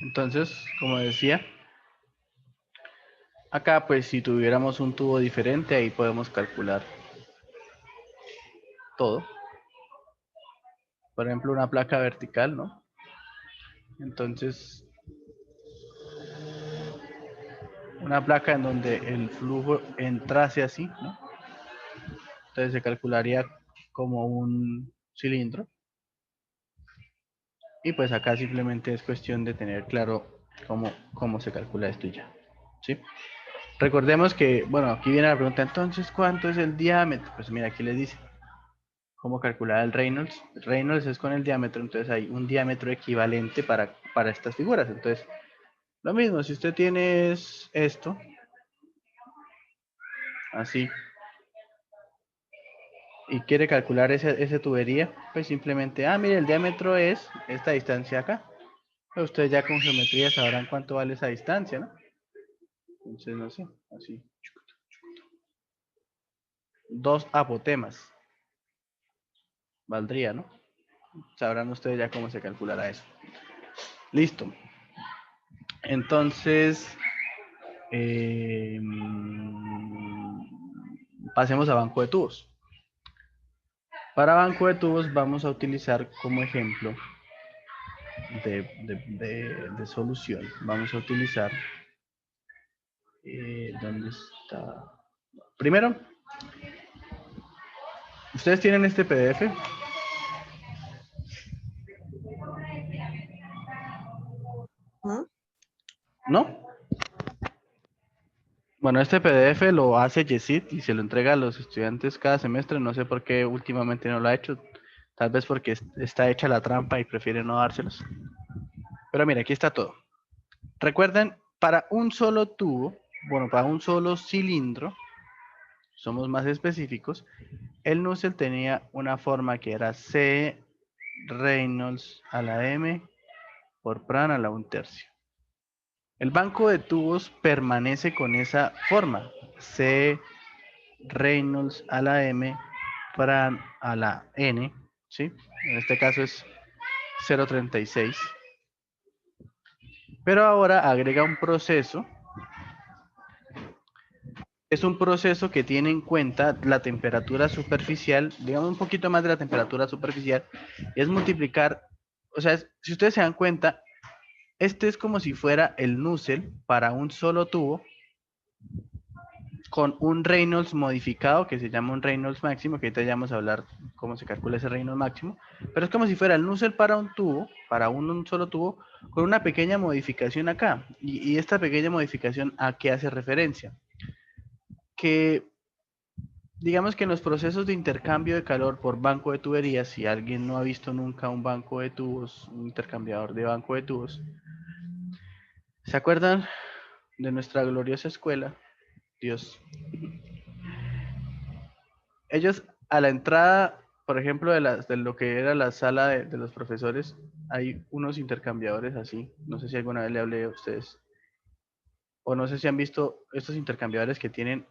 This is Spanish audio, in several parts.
Entonces, como decía, acá pues si tuviéramos un tubo diferente, ahí podemos calcular todo. Por ejemplo, una placa vertical, ¿no? Entonces, una placa en donde el flujo entrase así, ¿no? Entonces se calcularía como un cilindro. Y pues acá simplemente es cuestión de tener claro cómo se calcula esto y ya. ¿Sí? Recordemos que, bueno, aquí viene la pregunta, entonces, ¿cuánto es el diámetro? Pues mira, aquí les dice cómo calcular el Reynolds. Reynolds es con el diámetro, entonces hay un diámetro equivalente para estas figuras. Entonces, lo mismo, si usted tiene esto, así, y quiere calcular esa tubería, pues simplemente, mire, el diámetro es esta distancia acá. Pues ustedes ya con geometría sabrán cuánto vale esa distancia, ¿no? Entonces, no sé, así. 2 apotemas valdría, ¿no? Sabrán ustedes ya cómo se calculará eso. Listo. Entonces, pasemos a banco de tubos. Para banco de tubos vamos a utilizar como ejemplo de solución. Vamos a utilizar, ¿dónde está? Primero, ustedes tienen este PDF, ¿Mm? ¿no? Bueno, este PDF lo hace Yesid y se lo entrega a los estudiantes cada semestre. No sé por qué últimamente no lo ha hecho. Tal vez porque está hecha la trampa y prefiere no dárselos. Pero mira, aquí está todo. Recuerden, para un solo tubo, bueno, para un solo cilindro, somos más específicos, el Nusselt tenía una forma que era C Reynolds a la M por Pran a la 1/3. El banco de tubos permanece con esa forma, C Reynolds a la M Pran a la N, ¿sí? En este caso es 0,36. Pero ahora agrega un proceso. Es un proceso que tiene en cuenta la temperatura superficial, digamos un poquito más de la temperatura superficial, y es multiplicar, o sea, si ustedes se dan cuenta, este es como si fuera el Nusselt para un solo tubo, con un Reynolds modificado, que se llama un Reynolds máximo, que ahorita ya vamos a hablar cómo se calcula ese Reynolds máximo, pero es como si fuera el Nusselt para un tubo, para un solo tubo, con una pequeña modificación acá, y esta pequeña modificación, ¿a qué hace referencia? Que digamos que en los procesos de intercambio de calor por banco de tuberías, si alguien no ha visto nunca un banco de tubos, un intercambiador de banco de tubos, ¿se acuerdan de nuestra gloriosa escuela? Dios. Ellos a la entrada, por ejemplo, de lo que era la sala de los profesores, hay unos intercambiadores así. No sé si alguna vez le hablé a ustedes. O no sé si han visto estos intercambiadores que tienen,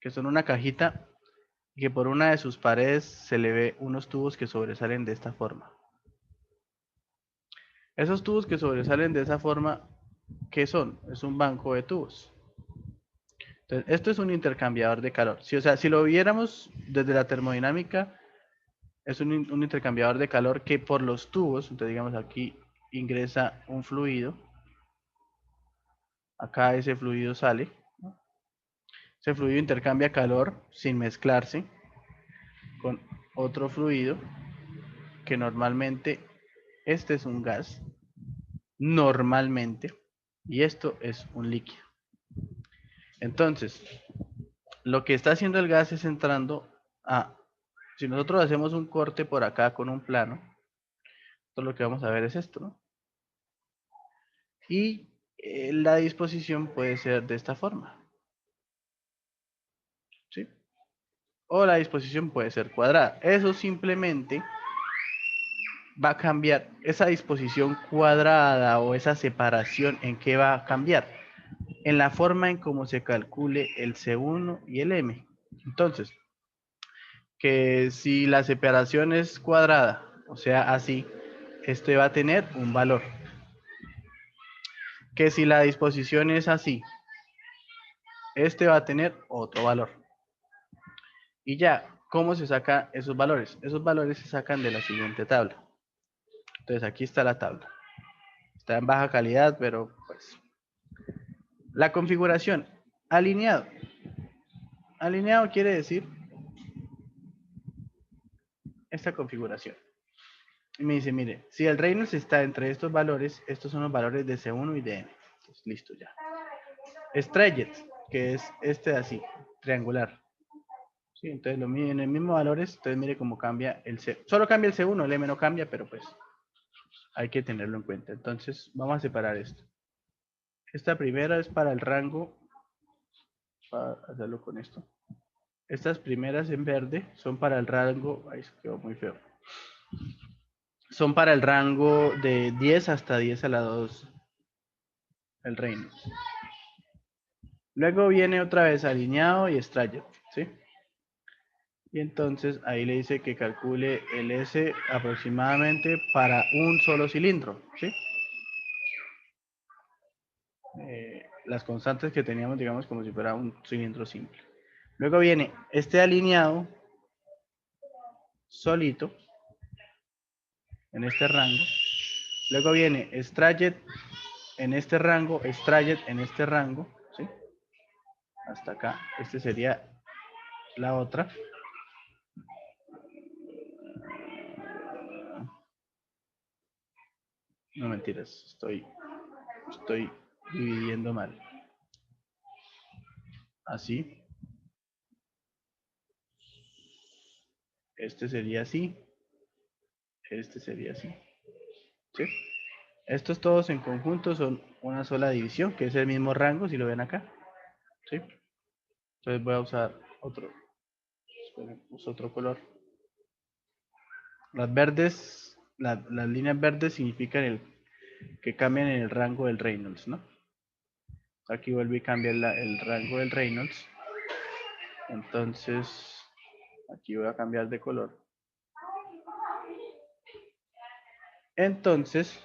que son una cajita y que por una de sus paredes se le ve unos tubos que sobresalen de esta forma. Esos tubos que sobresalen de esa forma, ¿qué son? Es un banco de tubos. Entonces, esto es un intercambiador de calor. Si, o sea, si lo viéramos desde la termodinámica, es un intercambiador de calor que por los tubos, entonces digamos aquí ingresa un fluido, acá ese fluido sale, ¿no? Ese fluido intercambia calor sin mezclarse con otro fluido que normalmente este es un gas, normalmente, y esto es un líquido. Entonces, lo que está haciendo el gas es entrando a, si nosotros hacemos un corte por acá con un plano, entonces lo que vamos a ver es esto, ¿no? Y la disposición puede ser de esta forma, ¿sí? O la disposición puede ser cuadrada. Eso simplemente va a cambiar esa disposición cuadrada o esa separación. ¿En qué va a cambiar? En la forma en cómo se calcule el C1 y el M. Entonces, que si la separación es cuadrada, o sea, así, este va a tener un valor. que si la disposición es así, este va a tener otro valor. Y ya, ¿cómo se sacan esos valores? Esos valores se sacan de la siguiente tabla. Entonces aquí está la tabla. Está en baja calidad, pero pues. La configuración. Alineado. Alineado quiere decir esta configuración. Y me dice, mire, si el Reynolds está entre estos valores, estos son los valores de C1 y de M. Entonces, listo ya. Strayed, que es este de así, triangular. Sí, entonces lo mide en el mismo valores, entonces mire cómo cambia el C. Solo cambia el C1, el M no cambia, pero pues hay que tenerlo en cuenta. Entonces vamos a separar esto. Esta primera es para el rango, para hacerlo con esto. Estas primeras en verde son para el rango, ahí se quedó muy feo. Son para el rango de 10 hasta 10 a la 2, el Reynolds. Luego viene otra vez alineado y Strayed, ¿sí? Y entonces ahí le dice que calcule el S aproximadamente para un solo cilindro, ¿sí? Las constantes que teníamos, digamos, como si fuera un cilindro simple. Luego viene este alineado solito en este rango. Luego viene Strayed en este rango, Strayed en este rango, ¿sí? Hasta acá. Este sería la otra. No mentiras, estoy dividiendo mal. Así. Este sería así. Este sería así. ¿Sí? Estos todos en conjunto son una sola división, que es el mismo rango, si lo ven acá. ¿Sí? Entonces voy a usar otro. Uso otro color. Las verdes, las líneas verdes significan que cambian en el rango del Reynolds, ¿no? Aquí vuelve y cambia el rango del Reynolds. Entonces, aquí voy a cambiar de color. Entonces,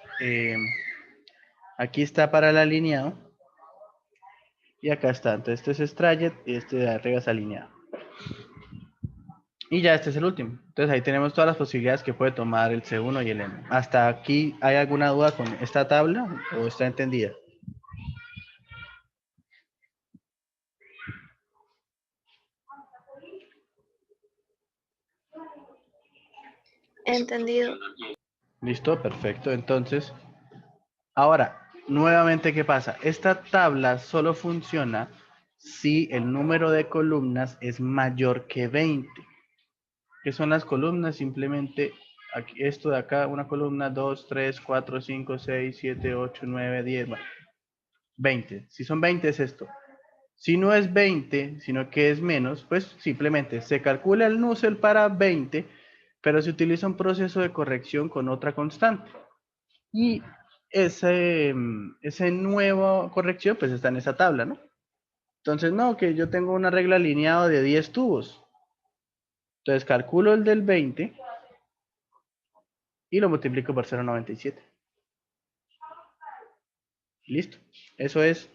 aquí está para el alineado. Y acá está. Entonces, este es Strayed y este de arriba es alineado. Y ya este es el último. Entonces, ahí tenemos todas las posibilidades que puede tomar el C1 y el M. ¿Hasta aquí hay alguna duda con esta tabla o está entendida? Entendido. ¿Listo? Perfecto. Entonces, ahora, nuevamente, ¿qué pasa? Esta tabla solo funciona si el número de columnas es mayor que 20. ¿Qué son las columnas? Simplemente aquí, esto de acá, una columna, 2, 3, 4, 5, 6, 7, 8, 9, 10, bueno, 20. Si son 20 es esto. Si no es 20, sino que es menos, pues simplemente se calcula el Nusselt para 20, pero se utiliza un proceso de corrección con otra constante. Y ese nuevo corrección pues está en esa tabla, ¿no? Entonces, no, que yo tengo una regla alineada de 10 tubos. Entonces calculo el del 20 y lo multiplico por 0,97. Listo. Eso es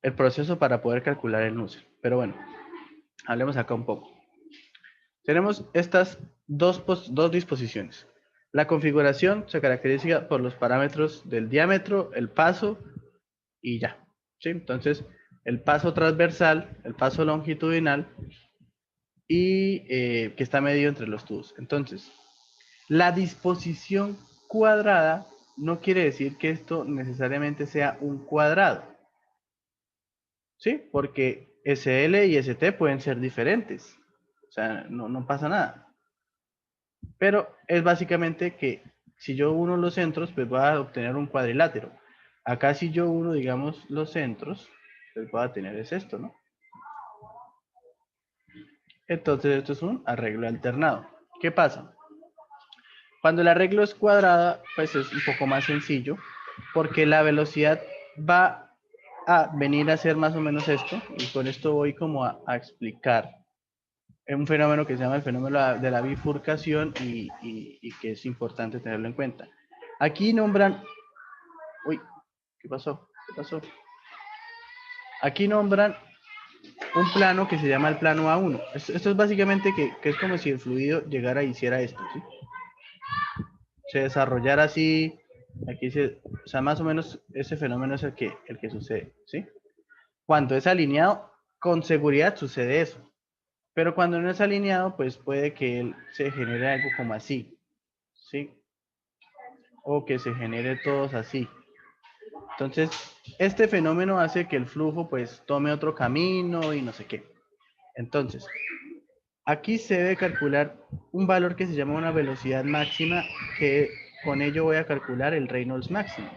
el proceso para poder calcular el Nusselt. Pero bueno, hablemos acá un poco. Tenemos estas dos disposiciones. La configuración se caracteriza por los parámetros del diámetro, el paso y ya. ¿Sí? Entonces, el paso transversal, el paso longitudinal y que está medido entre los tubos. Entonces, la disposición cuadrada no quiere decir que esto necesariamente sea un cuadrado. ¿Sí? Porque SL y ST pueden ser diferentes. O sea, no pasa nada. Pero es básicamente que si yo uno los centros, pues voy a obtener un cuadrilátero. Acá si yo uno, digamos, los centros, pues voy a tener es esto, ¿no? Entonces esto es un arreglo alternado. ¿Qué pasa? Cuando el arreglo es cuadrada, pues es un poco más sencillo, porque la velocidad va a venir a ser más o menos esto, y con esto voy como a explicar un fenómeno que se llama el fenómeno de la bifurcación y que es importante tenerlo en cuenta. Aquí nombran... Uy, ¿qué pasó? ¿Qué pasó? Aquí nombran un plano que se llama el plano A1. Esto es básicamente que es como si el fluido llegara y hiciera esto, ¿sí? Se desarrollara así, aquí o sea, más o menos ese fenómeno es el que sucede, ¿sí? Cuando es alineado, con seguridad sucede eso. Pero cuando no es alineado, pues puede que se genere algo como así, ¿sí? O que se genere todos así. Entonces, este fenómeno hace que el flujo pues tome otro camino y no sé qué. Entonces, aquí se debe calcular un valor que se llama una velocidad máxima, que con ello voy a calcular el Reynolds máximo.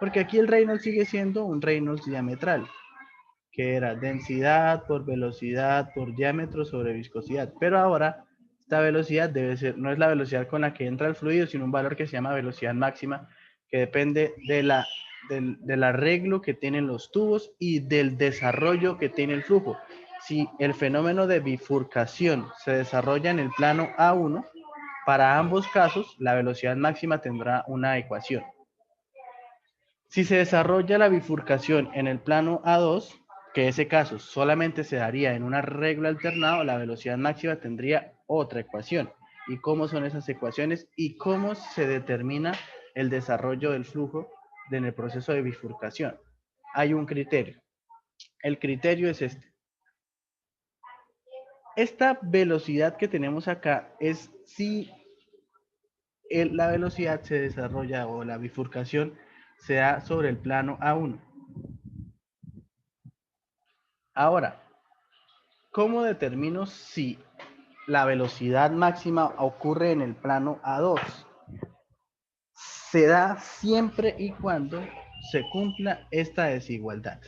Porque aquí el Reynolds sigue siendo un Reynolds diametral, que era densidad por velocidad por diámetro sobre viscosidad. Pero ahora esta velocidad debe ser, no es la velocidad con la que entra el fluido, sino un valor que se llama velocidad máxima, que depende del arreglo que tienen los tubos y del desarrollo que tiene el flujo. Si el fenómeno de bifurcación se desarrolla en el plano A1, para ambos casos la velocidad máxima tendrá una ecuación. Si se desarrolla la bifurcación en el plano A2, que ese caso solamente se daría en un arreglo alternado, la velocidad máxima tendría otra ecuación. ¿Y cómo son esas ecuaciones? ¿Y cómo se determina el desarrollo del flujo en el proceso de bifurcación? Hay un criterio. El criterio es este. Esta velocidad que tenemos acá es si la velocidad se desarrolla o la bifurcación se da sobre el plano A1. Ahora, ¿cómo determino si la velocidad máxima ocurre en el plano A2? Se da siempre y cuando se cumpla esta desigualdad.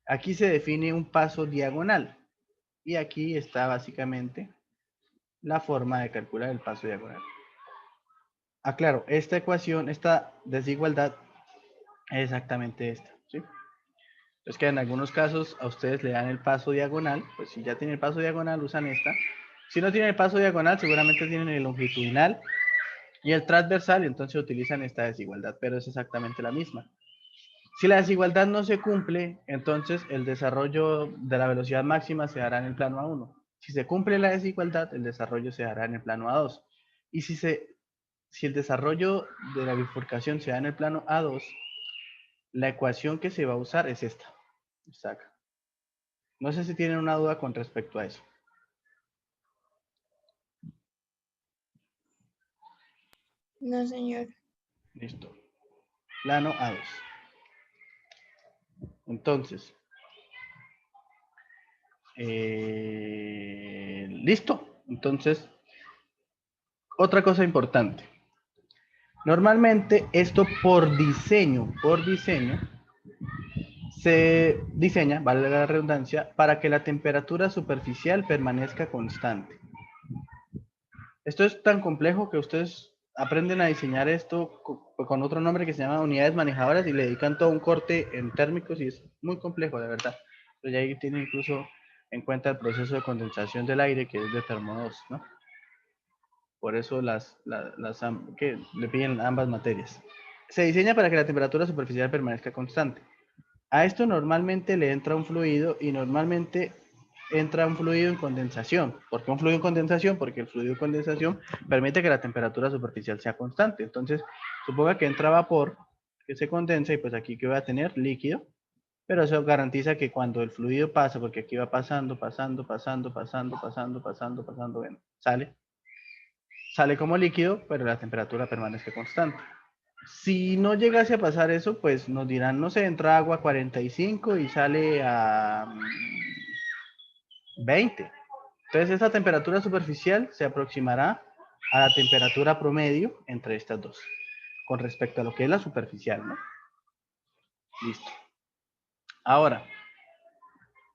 Aquí se define un paso diagonal y aquí está básicamente la forma de calcular el paso diagonal. Aclaro, esta ecuación, esta desigualdad es exactamente esta, ¿sí? Es que en algunos casos a ustedes le dan el paso diagonal, pues si ya tienen el paso diagonal usan esta. Si no tienen el paso diagonal, seguramente tienen el longitudinal y el transversal, y entonces utilizan esta desigualdad, pero es exactamente la misma. Si la desigualdad no se cumple, entonces el desarrollo de la velocidad máxima se dará en el plano A1. Si se cumple la desigualdad, el desarrollo se dará en el plano A2. Y si el desarrollo de la bifurcación se da en el plano A2, la ecuación que se va a usar es esta. Está acá. No sé si tienen una duda con respecto a eso. No, señor. Listo. Plano A2. Entonces, listo. Entonces, otra cosa importante. Normalmente esto por diseño, se diseña, vale la redundancia, para que la temperatura superficial permanezca constante. Esto es tan complejo que ustedes aprenden a diseñar esto con otro nombre que se llama unidades manejadoras y le dedican todo un corte en térmicos y es muy complejo, de verdad. Pero ya ahí tiene incluso en cuenta el proceso de condensación del aire que es de Termo 2, ¿no? Por eso que le piden ambas materias. Se diseña para que la temperatura superficial permanezca constante. A esto normalmente le entra un fluido y normalmente entra un fluido en condensación. ¿Por qué un fluido en condensación? Porque el fluido en condensación permite que la temperatura superficial sea constante. Entonces, suponga que entra vapor que se condensa y pues aquí que voy a tener líquido, pero eso garantiza que cuando el fluido pasa, porque aquí va pasando, bueno, sale como líquido, pero la temperatura permanece constante. Si no llegase a pasar eso, pues nos dirán, no sé, entra agua a 45 y sale a 20. Entonces esta temperatura superficial se aproximará a la temperatura promedio entre estas dos, con respecto a lo que es la superficial, ¿no? Listo. Ahora,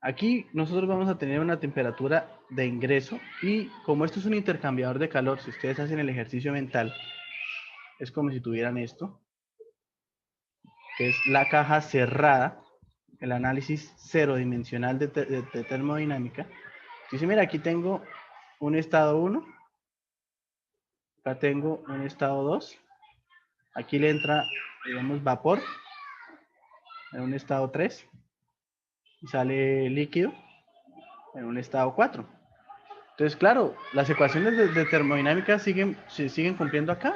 aquí nosotros vamos a tener una temperatura de ingreso y como esto es un intercambiador de calor, si ustedes hacen el ejercicio mental, es como si tuvieran esto, que es la caja cerrada, el análisis cero dimensional de termodinámica. Dice, mira, aquí tengo un estado 1, acá tengo un estado 2, aquí le entra, digamos, vapor, en un estado 3 y sale líquido en un estado 4. Entonces, claro, las ecuaciones de termodinámica se siguen cumpliendo acá.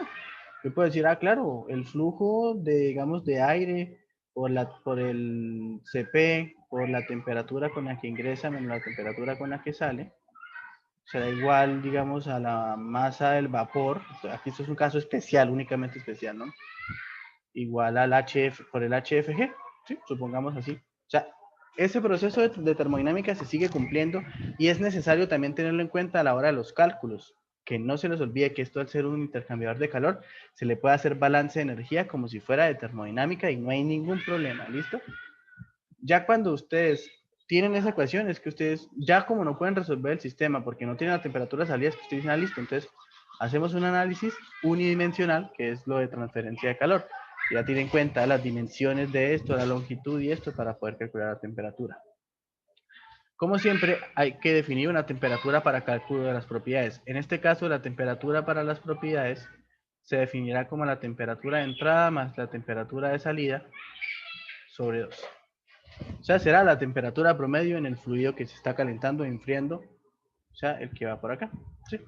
Yo puedo decir, claro, el flujo de, digamos, de aire por el Cp, por la temperatura con la que ingresa menos la temperatura con la que sale, será igual, digamos, a la masa del vapor. Aquí esto es un caso especial, únicamente especial, ¿no? Igual al HF, por el HFG, ¿sí? Supongamos así. O sea, ese proceso de termodinámica se sigue cumpliendo y es necesario también tenerlo en cuenta a la hora de los cálculos. Que no se les olvide que esto, al ser un intercambiador de calor, se le puede hacer balance de energía como si fuera de termodinámica y no hay ningún problema, ¿listo? Ya cuando ustedes tienen esa ecuación, es que ustedes, ya como no pueden resolver el sistema porque no tienen la temperatura de salida, es que ustedes dicen, listo, entonces hacemos un análisis unidimensional, que es lo de transferencia de calor. Ya tienen en cuenta las dimensiones de esto, la longitud y esto para poder calcular la temperatura. Como siempre, hay que definir una temperatura para cálculo de las propiedades. En este caso, la temperatura para las propiedades se definirá como la temperatura de entrada más la temperatura de salida sobre 2. O sea, será la temperatura promedio en el fluido que se está calentando o enfriando, o sea, el que va por acá. ¿Sí?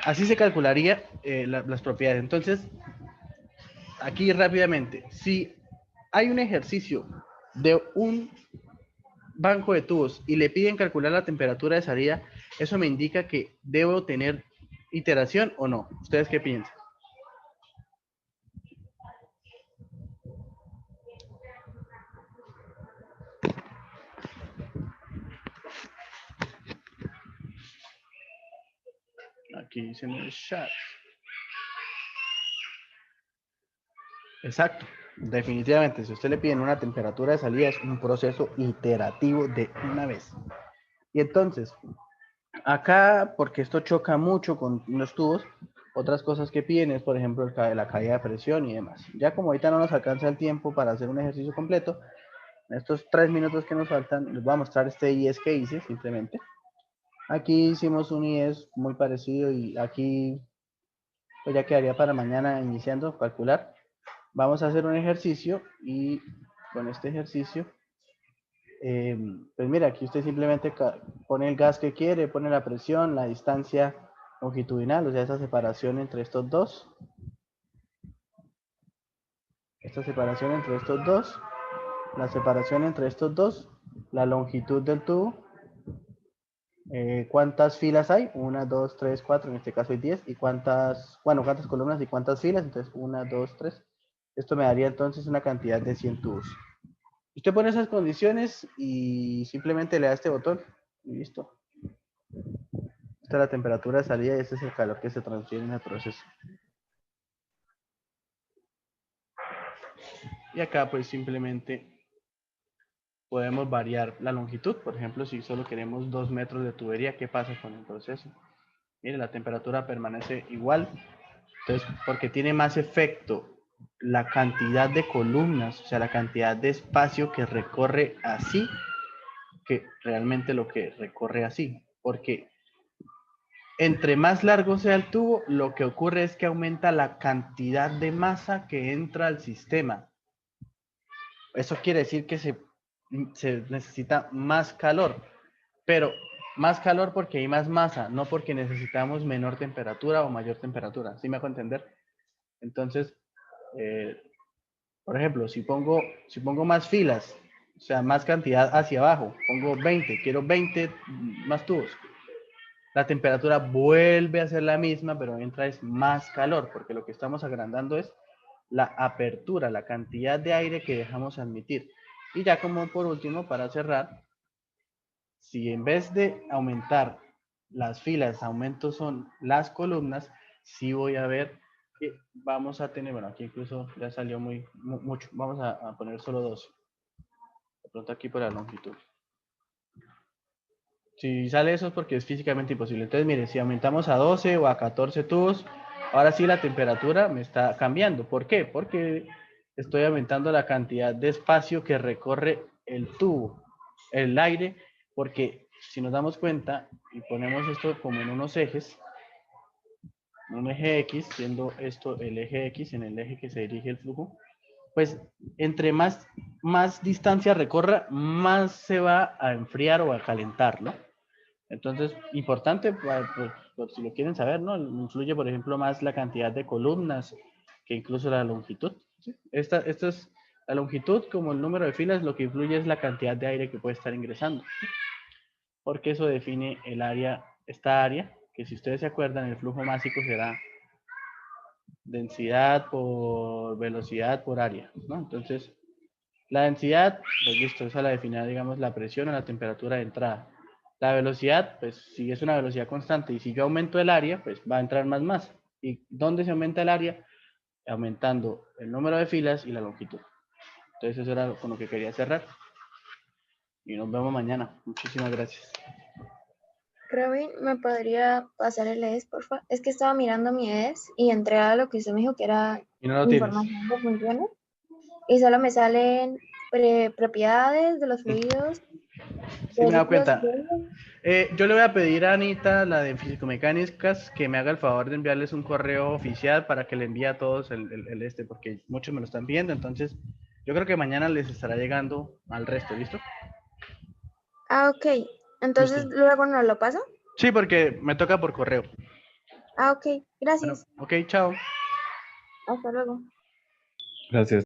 Así se calcularía las propiedades. Entonces, aquí rápidamente, si hay un ejercicio de un banco de tubos y le piden calcular la temperatura de salida, eso me indica que debo tener iteración o no. ¿Ustedes qué piensan? Aquí dicen en el chat. Exacto. Definitivamente, si usted le piden una temperatura de salida, es un proceso iterativo de una vez. Y entonces, acá, porque esto choca mucho con los tubos, otras cosas que piden es, por ejemplo, la caída de presión y demás. Ya como ahorita no nos alcanza el tiempo para hacer un ejercicio completo, en estos 3 minutos que nos faltan, les voy a mostrar este IES que hice, simplemente. Aquí hicimos un IES muy parecido y aquí pues ya quedaría para mañana iniciando, calcular. Vamos a hacer un ejercicio y con este ejercicio pues mira, aquí usted simplemente pone el gas que quiere, pone la presión, la distancia longitudinal, o sea, esa separación entre estos dos. Esta separación entre estos dos, la separación entre estos dos, la longitud del tubo, cuántas filas hay, 1, 2, 3, 4, en este caso hay 10, y cuántas columnas y cuántas filas, entonces 1, 2, 3. Esto me daría entonces una cantidad de 100 tubos. Usted pone esas condiciones y simplemente le da este botón y listo. Esta es la temperatura de salida y este es el calor que se transfiere en el proceso. Y acá pues simplemente podemos variar la longitud. Por ejemplo, si solo queremos 2 metros de tubería, ¿qué pasa con el proceso? Mire, la temperatura permanece igual. Entonces, porque tiene más efecto la cantidad de columnas, o sea, la cantidad de espacio que recorre así, que realmente lo que recorre así. Porque entre más largo sea el tubo, lo que ocurre es que aumenta la cantidad de masa que entra al sistema. Eso quiere decir que se necesita más calor, pero más calor porque hay más masa, no porque necesitamos menor temperatura o mayor temperatura. ¿Sí me hago entender? Entonces, eh, por ejemplo, si pongo más filas, o sea, más cantidad hacia abajo, pongo 20, quiero 20 más tubos. La temperatura vuelve a ser la misma, pero entra es más calor, porque lo que estamos agrandando es la apertura, la cantidad de aire que dejamos admitir. Y ya como por último, para cerrar, si en vez de aumentar las filas, aumento son las columnas, sí voy a ver que vamos a tener, bueno, aquí incluso ya salió mucho, vamos a poner solo 12. De pronto aquí por la longitud. Si sale eso es porque es físicamente imposible. Entonces, mire, si aumentamos a 12 o a 14 tubos, ahora sí la temperatura me está cambiando. ¿Por qué? Porque estoy aumentando la cantidad de espacio que recorre el tubo, el aire, porque si nos damos cuenta y ponemos esto como en unos ejes, un eje X, siendo esto el eje X en el eje que se dirige el flujo, pues entre más distancia recorra, más se va a enfriar o a calentar, ¿no? Entonces, importante, por si lo quieren saber, ¿no? Influye, por ejemplo, más la cantidad de columnas que incluso la longitud. ¿Sí? Esta es la longitud, como el número de filas, lo que influye es la cantidad de aire que puede estar ingresando, porque eso define el área, esta área, que si ustedes se acuerdan, el flujo másico será densidad por velocidad por área, ¿no? Entonces, la densidad, pues listo, esa la definirá, digamos, la presión o la temperatura de entrada. La velocidad, pues si es una velocidad constante y si yo aumento el área, pues va a entrar más masa. ¿Y dónde se aumenta el área? Aumentando el número de filas y la longitud. Entonces eso era con lo que quería cerrar. Y nos vemos mañana. Muchísimas gracias. Robin, ¿me podría pasar el ES, por favor? Es que estaba mirando mi ES y entré a lo que usted me dijo que era Y no lo tienes. información de funciones y solo me salen propiedades de los fluidos, Sí, de me he dado ciclos cuenta. fluidos. Yo le voy a pedir a Anita, la de Físico-Mecánicas, que me haga el favor de enviarles un correo oficial para que le envíe a todos el porque muchos me lo están pidiendo. Entonces, yo creo que mañana les estará llegando al resto, ¿listo? Ah, ok. Listo. Entonces luego no lo paso. Sí, porque me toca por correo. Ah, ok. Bueno, Gracias. ok, chao. Hasta luego. Gracias.